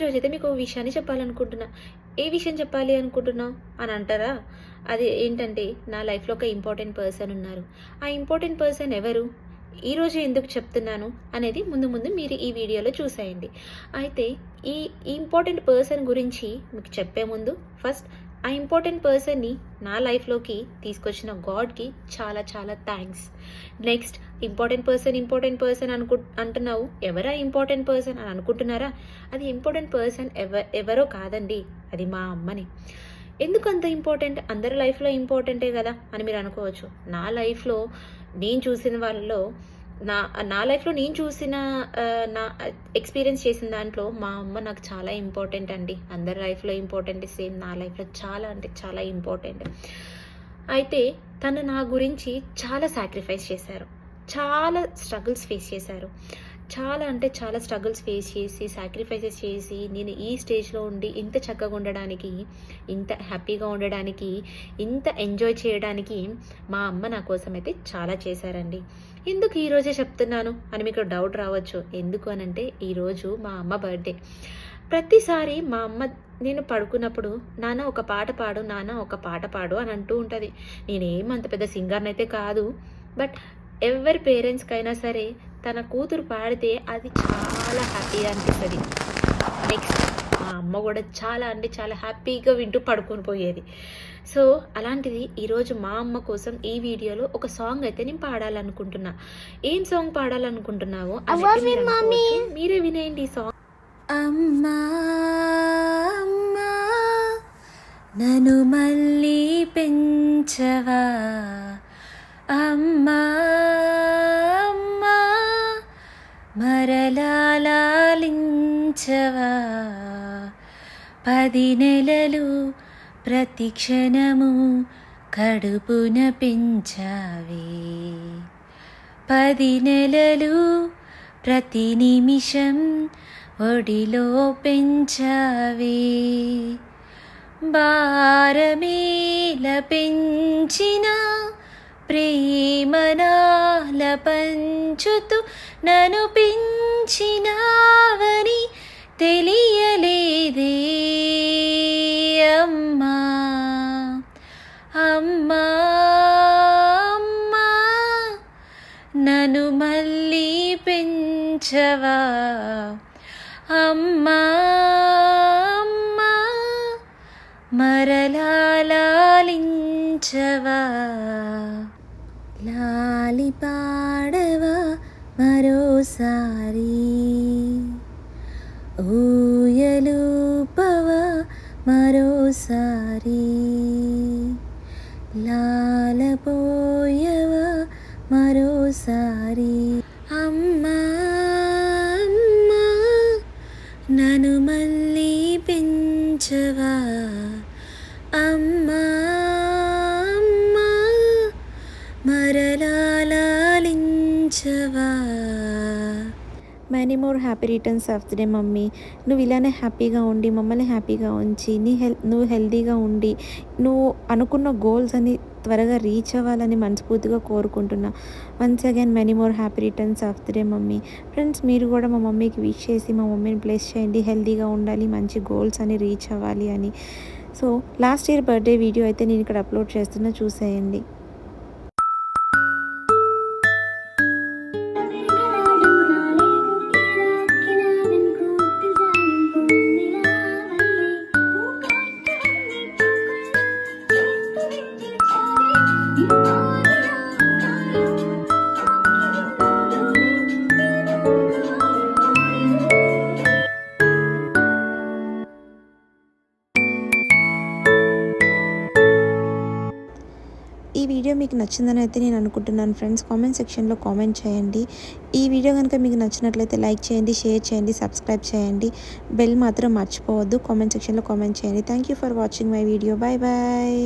ఈరోజైతే మీకు ఓ విషయాన్ని చెప్పాలనుకుంటున్నా. ఏ విషయం చెప్పాలి అనుకుంటున్నావు అని అంటారా? అది ఏంటంటే నా లైఫ్‌లో ఒక ఇంపార్టెంట్ పర్సన్ ఉన్నారు. ఆ ఇంపార్టెంట్ పర్సన్ ఎవరు? ఈరోజు ఎందుకు చెప్తున్నాను అనేది ముందు ముందు మీరు ఈ వీడియోలో చూసేయండి. అయితే ఈ ఇంపార్టెంట్ పర్సన్ గురించి మీకు చెప్పే ముందు ఫస్ట్ ఆ ఇంపార్టెంట్ పర్సన్‌ని నా లైఫ్‌లోకి తీసుకొచ్చిన గాడ్‌కి చాలా చాలా థాంక్స్. నెక్స్ట్ ఇంపార్టెంట్ పర్సన్ అంటున్నావు. ఎవరా ఇంపార్టెంట్ పర్సన్ అని అనుకుంటున్నారా? అది ఇంపార్టెంట్ పర్సన్ ఎవరో కాదండి. అది మా అమ్మని. ఎందుకు అంత ఇంపార్టెంట్? అందరి లైఫ్‌లో ఇంపార్టెంటే గదా! అని మీరు అనుకోవచ్చు. నా లైఫ్‌లో నేను చూసిన వాళ్ళలో నా నా లైఫ్‌లో నేను చూసిన నా ఎక్స్‌పీరియన్స్ చేసిన దాంట్లో మా అమ్మ నాకు చాలా ఇంపార్టెంట్ అండి. అందరి లైఫ్‌లో ఇంపార్టెంట్ సేమ్ నా లైఫ్‌లో చాలా అంటే చాలా ఇంపార్టెంట్. అయితే తను నా గురించి చాలా సాక్రిఫైస్ చేశారు. చాలా స్ట్రగుల్స్ ఫేస్ చేశారు. చాలా అంటే చాలా స్ట్రగుల్స్ ఫేస్ చేసి, సాక్రిఫైసెస్ చేసి, నేను ఈ స్టేజ్‌లో ఉండి ఇంత చక్కగా ఉండడానికి, ఇంత హ్యాపీగా ఉండడానికి, ఇంత ఎంజాయ్ చేయడానికి మా అమ్మ నా కోసం అయితే చాలా చేశారండి. ఎందుకు ఈరోజే చెప్తున్నాను అని మీకు డౌట్ రావచ్చు. ఎందుకు అనంటే ఈరోజు మా అమ్మ బర్త్‌డే. ప్రతిసారి మా అమ్మ నేను పడుకున్నప్పుడు నాన్న ఒక పాట పాడు, నాన్న ఒక పాట పాడు అని అంటూ ఉంటది. నేనేమంత పెద్ద సింగర్‌నైతే కాదు. బట్ ఎవరి పేరెంట్స్‌కైనా సరే తన కూతురు పాడితే అది చాలా హ్యాపీగా అనిపిస్తది. నెక్స్ట్ మా అమ్మ గూడా చాలా అంటే చాలా హ్యాపీగా వింటూ పడుకొని పోయేది. సో, అలాంటిది ఈరోజు మా అమ్మ కోసం ఈ వీడియోలో ఒక సాంగ్ అయితే నేను పాడాలనుకుంటున్నా. ఏం సాంగ్ పాడాలనుకుంటున్నావో అనైతే మీరు అనుకోవచ్చు. మీరే వినేయండి ఈ సాంగ్. అమ్మా అమ్మా నన్ను మళ్ళీ పెంచవా, అమ్మా అమ్మా మరలా లాలించవా, 10 నెలలు ప్రతి క్షణము కడుపున పెంచావే, 10 నెలలు ప్రతి నిమిషం ఒడిలో పెంచావే, భారమేల పెంచిన ప్రేమనాల పంచుతూ నన్ను పెంచినావని తెలియలేదే అమ్మా అమ్మా అమ్మా నన్ను మళ్ళీ పెంచవా, అమ్మా అమ్మా మరలా లాలించవా, లాలి పాడవా మరోసారి, ఊయలూపవా మరోసారి, లాలపోయవా మరోసారి, అమ్మా అమ్మా నన్ను మళ్ళీ పెంచవా, అమ్మా అమ్మా మరలా లాలించవా. Many more happy returns of the day mummy. నువ్వు ఇలానే హ్యాపీగా ఉండి మమ్మల్ని హ్యాపీగా ఉంచి నువ్వు హెల్తీగా ఉండి నువ్వు అనుకున్న గోల్స్ అని త్వరగా రీచ్ అవ్వాలని మనస్ఫూర్తిగా కోరుకుంటున్నా. Once again many more happy returns of the day mummy. Friends, మీరు కూడా మా మమ్మీకి విష్ చేసి మా మమ్మీని బ్లెస్ చేయండి. హెల్తీగా ఉండాలి, మంచి గోల్స్ అని రీచ్ అవ్వాలి అని. So last year birthday video అయితే నేను ఇక్కడ అప్లోడ్ చేస్తున్నా, చూసేయండి. ఈ వీడియో మీకు నచ్చిందని అయితే నేను అనుకుంటున్నాను ఫ్రెండ్స్. కామెంట్ సెక్షన్లో కామెంట్ చేయండి. ఈ వీడియో కనుక మీకు నచ్చినట్లయితే లైక్ చేయండి, షేర్ చేయండి, సబ్స్క్రైబ్ చేయండి. బెల్ మాత్రం మర్చిపోవద్దు. కామెంట్ సెక్షన్లో కామెంట్ చేయండి. Thank you for watching my video. Bye bye.